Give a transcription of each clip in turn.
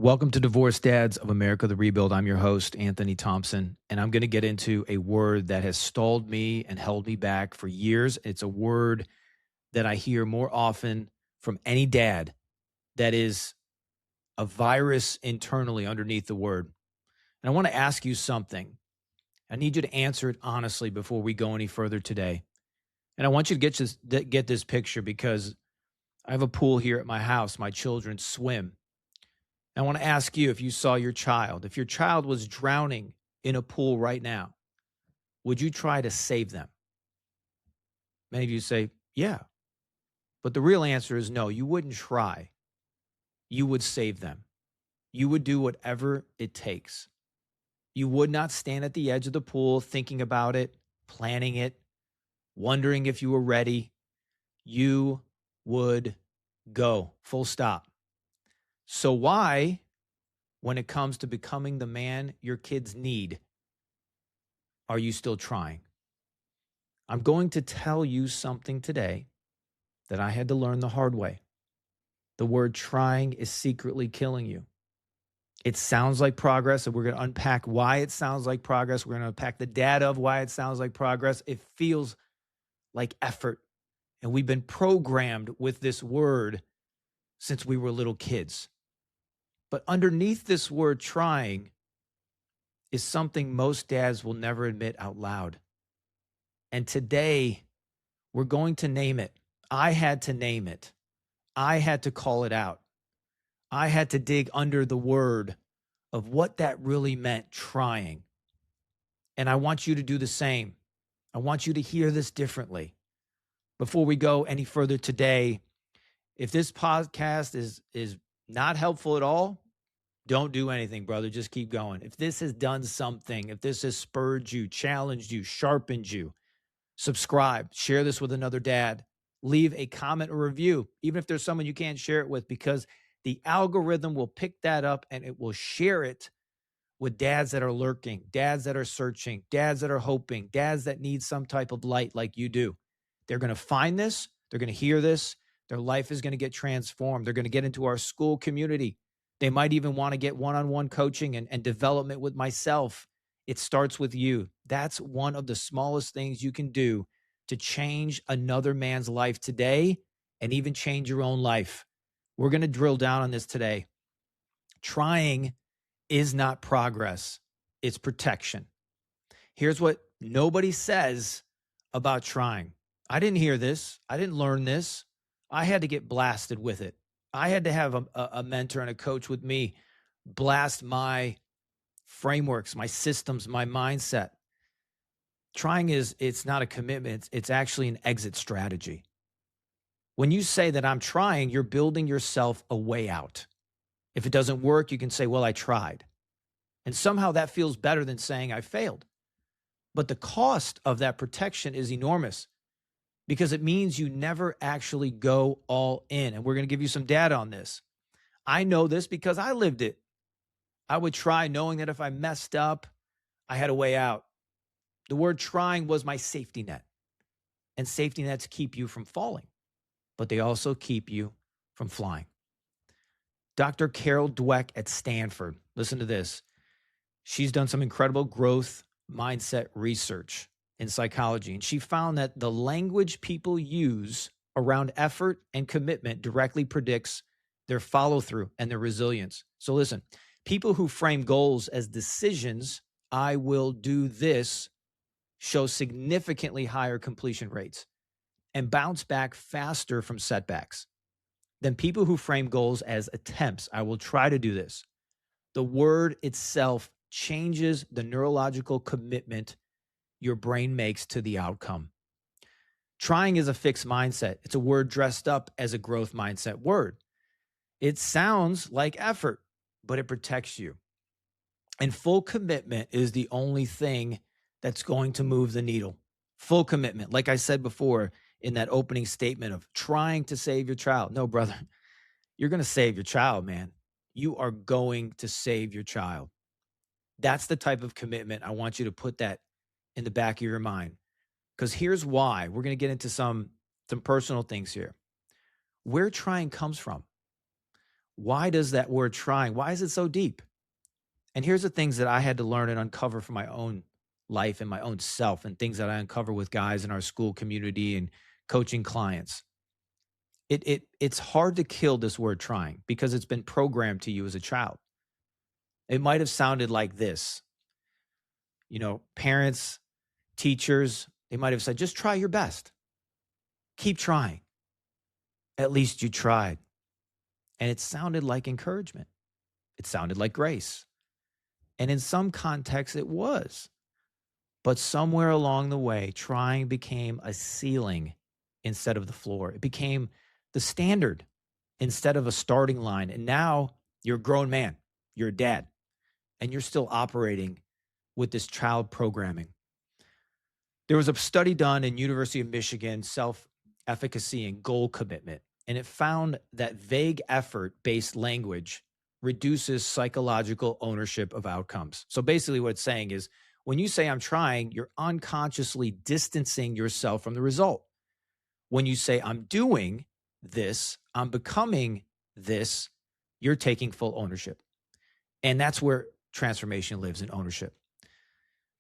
Welcome to Divorce Dads of America, the Rebuild. I'm your host, Anthony Thompson, and I'm going to get into a word that has stalled me and held me back for years. It's a word that I hear more often from any dad that is a virus internally underneath the word. And I want to ask you something. I need you to answer it honestly before we go any further today. And I want you to get this picture because I have a pool here at my house. My children swim. I want to ask you if you saw your child, if your child was drowning in a pool right now, would you try to save them? Many of you say, yeah. But the real answer is no, you wouldn't try. You would save them. You would do whatever it takes. You would not stand at the edge of the pool thinking about it, planning it, wondering if you were ready. You would go, full stop. So why, when it comes to becoming the man your kids need, are you still trying? I'm going to tell you something today that I had to learn the hard way. The word trying is secretly killing you. It sounds like progress, and we're going to unpack why it sounds like progress. We're going to unpack the data of why it sounds like progress. It feels like effort, and we've been programmed with this word since we were little kids. But underneath this word trying is something most dads will never admit out loud. And today, we're going to name it. I had to name it. I had to call it out. I had to dig under the word of what that really meant, trying. And I want you to do the same. I want you to hear this differently. Before we go any further today, if this podcast is not helpful at all, don't do anything, brother. Just keep going. If this has done something, if this has spurred you, challenged you, sharpened you, subscribe, share this with another dad, leave a comment or review, even if there's someone you can't share it with, because the algorithm will pick that up and it will share it with dads that are lurking, dads that are searching, dads that are hoping, dads that need some type of light like you do. They're going to find this. They're going to hear this. Their life is going to get transformed. They're going to get into our school community. They might even want to get one-on-one coaching and development with myself. It starts with you. That's one of the smallest things you can do to change another man's life today and even change your own life. We're going to drill down on this today. Trying is not progress. It's protection. Here's what nobody says about trying. I didn't hear this. I didn't learn this. I had to get blasted with it. I had to have a mentor and a coach with me blast my frameworks, my systems, my mindset. Trying it's not a commitment. It's actually an exit strategy. When you say that I'm trying, you're building yourself a way out. If it doesn't work, you can say, well, I tried. And somehow that feels better than saying I failed. But the cost of that protection is enormous because it means you never actually go all in. And we're going to give you some data on this. I know this because I lived it. I would try knowing that if I messed up, I had a way out. The word trying was my safety net. And safety nets keep you from falling, but they also keep you from flying. Dr. Carol Dweck at Stanford, listen to this. She's done some incredible growth mindset research in psychology, and she found that the language people use around effort and commitment directly predicts their follow-through and their resilience. So listen, people who frame goals as decisions, I will do this, show significantly higher completion rates and bounce back faster from setbacks than people who frame goals as attempts. I will try to do this. The word itself changes the neurological commitment your brain makes to the outcome. Trying is a fixed mindset. It's a word dressed up as a growth mindset word. It sounds like effort, but it protects you. And full commitment is the only thing that's going to move the needle. Full commitment. Like I said before in that opening statement of trying to save your child. No, brother, you're going to save your child, man. You are going to save your child. That's the type of commitment. I want you to put that in the back of your mind. Because here's why. We're going to get into some personal things here. Where trying comes from. Why does that word trying, why is it so deep? And here's the things that I had to learn and uncover for my own life and my own self, and things that I uncover with guys in our school community and coaching clients. It's hard to kill this word trying because it's been programmed to you as a child. It might have sounded like this. Parents, teachers, they might have said, just try your best. Keep trying. At least you tried. And it sounded like encouragement. It sounded like grace. And in some contexts, it was. But somewhere along the way, trying became a ceiling instead of the floor. It became the standard instead of a starting line. And now you're a grown man, you're a dad, and you're still operating with this child programming. There was a study done in University of Michigan, self-efficacy and goal commitment, and it found that vague effort-based language reduces psychological ownership of outcomes. So basically what it's saying is, when you say I'm trying, you're unconsciously distancing yourself from the result. When you say I'm doing this, I'm becoming this, you're taking full ownership. And that's where transformation lives, in ownership.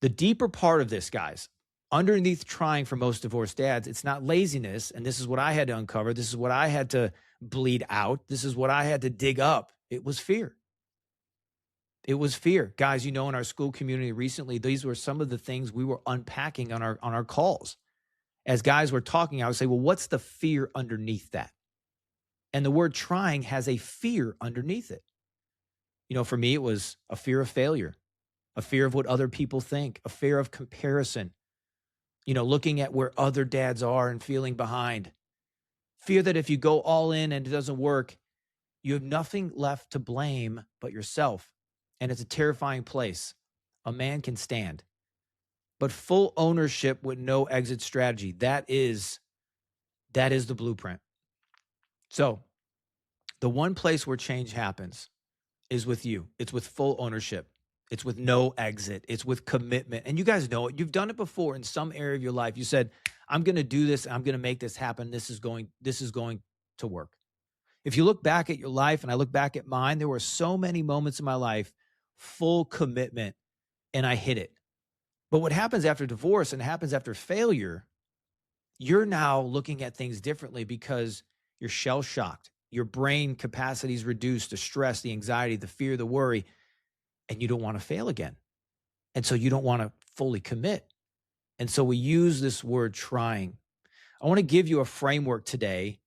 The deeper part of this, guys, underneath trying for most divorced dads, it's not laziness. And this is what I had to uncover. This is what I had to bleed out. This is what I had to dig up. It was fear. It was fear. Guys, in our school community recently, these were some of the things we were unpacking on our calls. As guys were talking, I would say, well, what's the fear underneath that? And the word trying has a fear underneath it. For me, it was a fear of failure, a fear of what other people think, a fear of comparison, looking at where other dads are and feeling behind. Fear that if you go all in and it doesn't work, you have nothing left to blame but yourself. And it's a terrifying place. A man can stand. But full ownership with no exit strategy, that is the blueprint. So the one place where change happens is with you. It's with full ownership. It's with no exit. It's with commitment. And you guys know it. You've done it before in some area of your life. You said, I'm going to do this. I'm going to make this happen. This is going to work. If you look back at your life, and I look back at mine, there were so many moments in my life, full commitment, and I hit it. But what happens after divorce and happens after failure, you're now looking at things differently because you're shell shocked. Your brain capacity is reduced, the stress, the anxiety, the fear, the worry, and you don't want to fail again. And so you don't want to fully commit. And so we use this word trying. I want to give you a framework today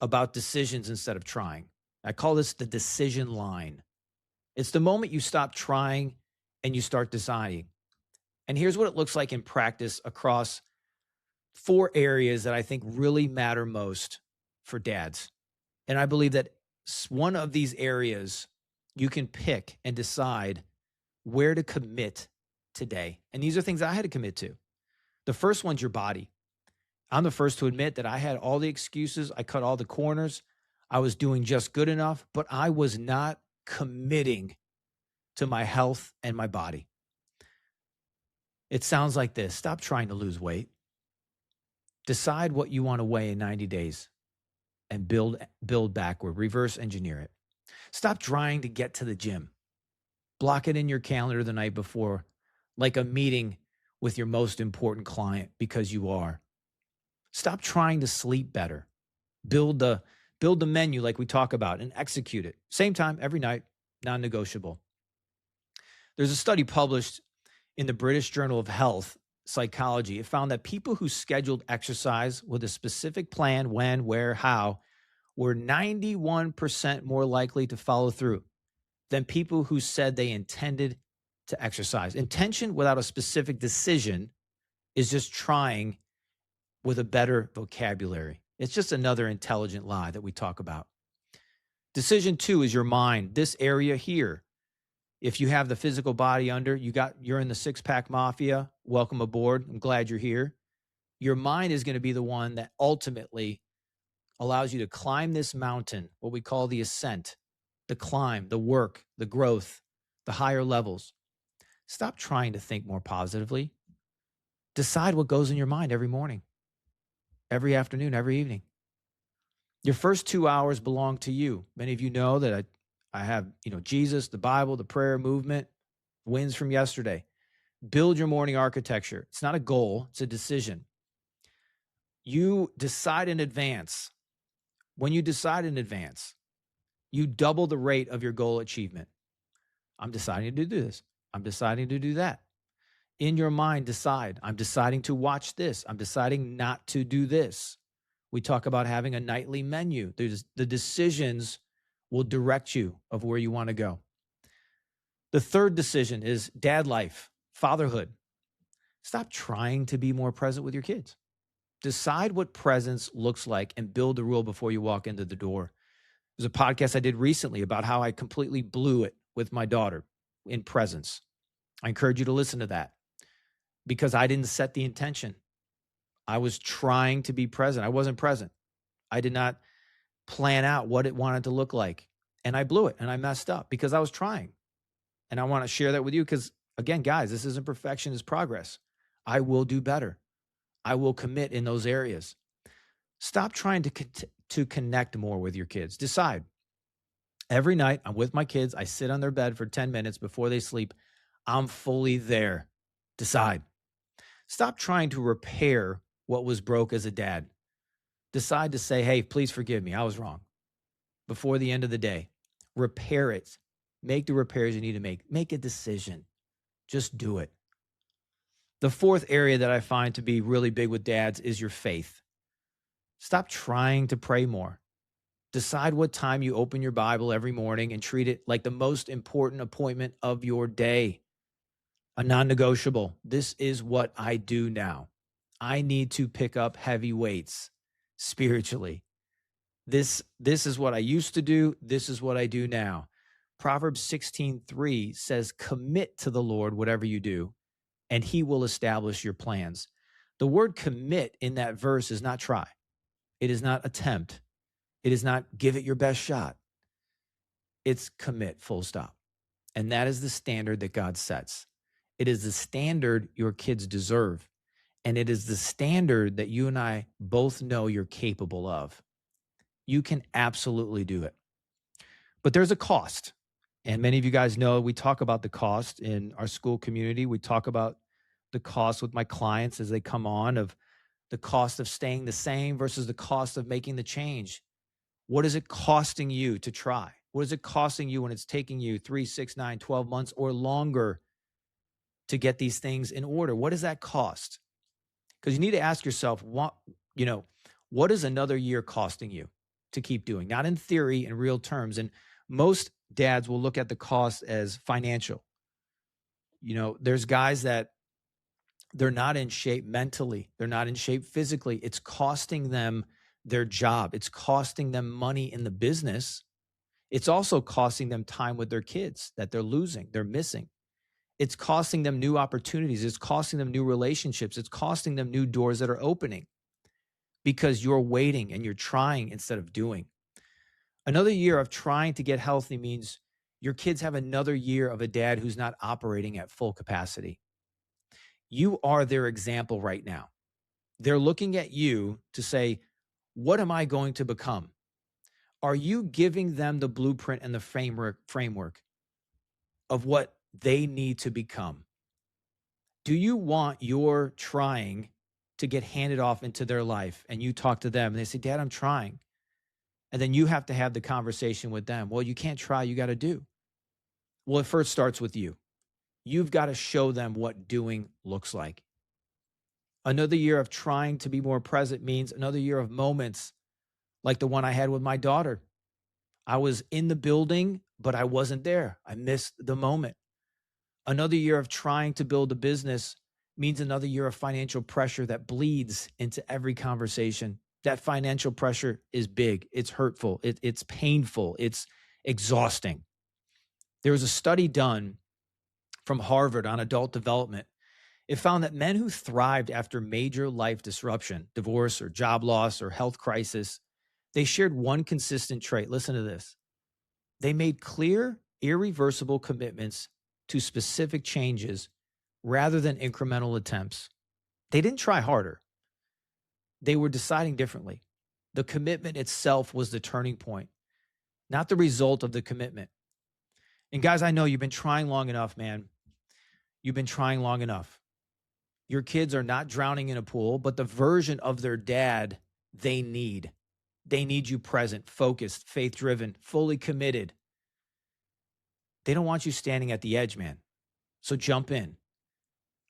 about decisions instead of trying. I call this the decision line. It's the moment you stop trying and you start deciding. And here's what it looks like in practice across 4 areas that I think really matter most for dads. And I believe that one of these areas you can pick and decide where to commit today. And these are things I had to commit to. The first one's your body. I'm the first to admit that I had all the excuses. I cut all the corners. I was doing just good enough, but I was not committing to my health and my body. It sounds like this. Stop trying to lose weight. Decide what you want to weigh in 90 days and build backward, reverse engineer it. Stop trying to get to the gym. Block it in your calendar the night before, like a meeting with your most important client, because you are. Stop trying to sleep better. Build the menu like we talk about and execute it. Same time, every night, non-negotiable. There's a study published in the British Journal of Health Psychology. It found that people who scheduled exercise with a specific plan, when, where, how, were 91% more likely to follow through than people who said they intended to exercise. Intention without a specific decision is just trying with a better vocabulary. It's just another intelligent lie that we talk about. Decision 2 is your mind. This area here. If you have the physical body under, you're in the six-pack mafia, welcome aboard. I'm glad you're here. Your mind is going to be the one that ultimately allows you to climb this mountain, what we call the ascent, the climb, the work, the growth, the higher levels. Stop trying to think more positively. Decide what goes in your mind every morning, every afternoon, every evening. Your first 2 hours belong to you. Many of you know that I have, Jesus, the Bible, the prayer movement, wins from yesterday. Build your morning architecture. It's not a goal, it's a decision. You decide in advance. When you decide in advance, you double the rate of your goal achievement. I'm deciding to do this. I'm deciding to do that. In your mind, decide. I'm deciding to watch this. I'm deciding not to do this. We talk about having a nightly menu. The decisions will direct you of where you want to go. The third decision is dad life, fatherhood. Stop trying to be more present with your kids. Decide what presence looks like and build a rule before you walk into the door. There's a podcast I did recently about how I completely blew it with my daughter in presence. I encourage you to listen to that because I didn't set the intention. I was trying to be present. I wasn't present. I did not plan out what it wanted to look like. And I blew it and I messed up because I was trying. And I want to share that with you because, again, guys, this isn't perfection, it's progress. I will do better. I will commit in those areas. Stop trying to connect more with your kids. Decide. Every night I'm with my kids. I sit on their bed for 10 minutes before they sleep. I'm fully there. Decide. Stop trying to repair what was broke as a dad. Decide to say, hey, please forgive me. I was wrong. Before the end of the day, repair it. Make the repairs you need to make. Make a decision. Just do it. The fourth area that I find to be really big with dads is your faith. Stop trying to pray more. Decide what time you open your Bible every morning and treat it like the most important appointment of your day. A non-negotiable. This is what I do now. I need to pick up heavy weights spiritually. This is what I used to do. This is what I do now. Proverbs 16:3 says, commit to the Lord whatever you do, and he will establish your plans. The word commit in that verse is not try. It is not attempt. It is not give it your best shot. It's commit, full stop. And that is the standard that God sets. It is the standard your kids deserve. And it is the standard that you and I both know you're capable of. You can absolutely do it. But there's a cost. And many of you guys know we talk about the cost in our school community. We talk about the cost with my clients as they come on of the cost of staying the same versus the cost of making the change. What is it costing you to try? What is it costing you when it's taking you 3, 6, 9, 12 months or longer to get these things in order? What does that cost? Because you need to ask yourself, what is another year costing you to keep doing? Not in theory, in real terms. And most dads will look at the cost as financial. There's guys that they're not in shape mentally. They're not in shape physically. It's costing them their job. It's costing them money in the business. It's also costing them time with their kids that they're losing, they're missing. It's costing them new opportunities. It's costing them new relationships. It's costing them new doors that are opening because you're waiting and you're trying instead of doing. Another year of trying to get healthy means your kids have another year of a dad who's not operating at full capacity. You are their example right now. They're looking at you to say, what am I going to become? Are you giving them the blueprint and the framework of what they need to become? Do you want your trying to get handed off into their life and you talk to them and they say, Dad, I'm trying. And then you have to have the conversation with them. Well, you can't try, you got to do. Well, it first starts with you. You've got to show them what doing looks like. Another year of trying to be more present means another year of moments like the one I had with my daughter. I was in the building, but I wasn't there. I missed the moment. Another year of trying to build a business means another year of financial pressure that bleeds into every conversation. That financial pressure is big. It's hurtful. It's painful. It's exhausting. There was a study done from Harvard on adult development. It found that men who thrived after major life disruption, divorce or job loss or health crisis, they shared one consistent trait. Listen to this. They made clear, irreversible commitments to specific changes rather than incremental attempts. They didn't try harder. They were deciding differently. The commitment itself was the turning point, not the result of the commitment. And guys, I know you've been trying long enough, man. You've been trying long enough. Your kids are not drowning in a pool, but the version of their dad they need. They need you present, focused, faith driven, fully committed. They don't want you standing at the edge, man. So jump in.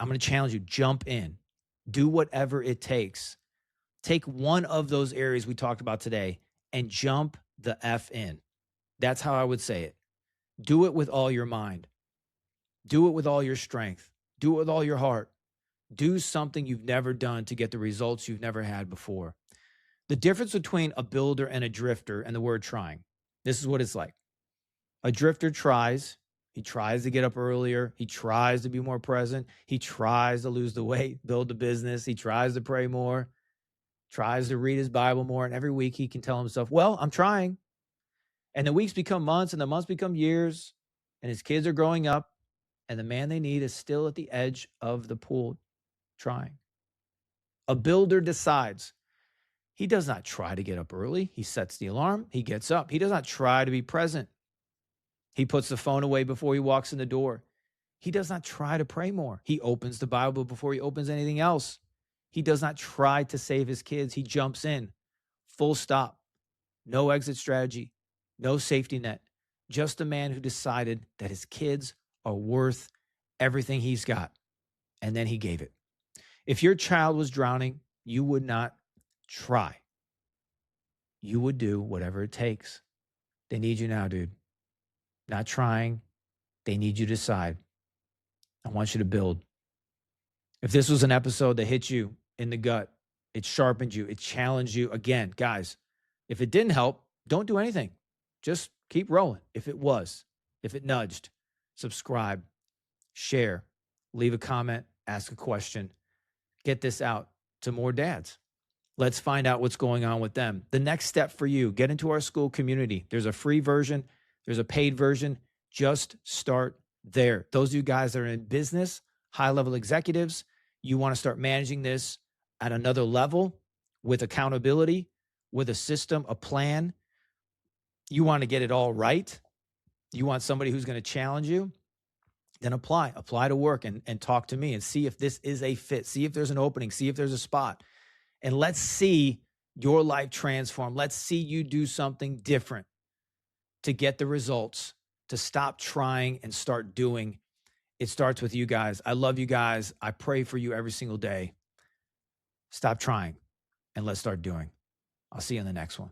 I'm going to challenge you. Jump in. Do whatever it takes. Take one of those areas we talked about today and jump the F in. That's how I would say it. Do it with all your mind. Do it with all your strength. Do it with all your heart. Do something you've never done to get the results you've never had before. The difference between a builder and a drifter and the word trying. This is what it's like. A drifter tries. He tries to get up earlier. He tries to be more present. He tries to lose the weight, build the business. He tries to pray more, tries to read his Bible more. And every week he can tell himself, well, I'm trying. And the weeks become months and the months become years. And his kids are growing up. And the man they need is still at the edge of the pool trying. A builder decides. He does not try to get up early. He sets the alarm. He gets up. He does not try to be present. He puts the phone away before he walks in the door. He does not try to pray more. He opens the Bible before he opens anything else. He does not try to save his kids. He jumps in. Full stop. No exit strategy. No safety net. Just a man who decided that his kids are worth everything he's got. And then he gave it. If your child was drowning, you would not try. You would do whatever it takes. They need you now, dude. Not trying. They need you to decide. I want you to build. If this was an episode that hit you in the gut, it sharpened you, it challenged you. Again, guys, if it didn't help, don't do anything. Just keep rolling. If it nudged, subscribe, share, leave a comment, ask a question. Get this out to more dads. Let's find out what's going on with them. The next step for you, get into our school community. There's a free version. There's a paid version. Just start there. Those of you guys that are in business, high-level executives, you want to start managing this at another level with accountability, with a system, a plan. You want to get it all right. You want somebody who's going to challenge you. Then apply to work and talk to me and see if this is a fit. See if there's an opening. See if there's a spot. And let's see your life transform. Let's see you do something different to get the results, to stop trying and start doing. It starts with you guys. I love you guys. I pray for you every single day. Stop trying and let's start doing. I'll see you in the next one.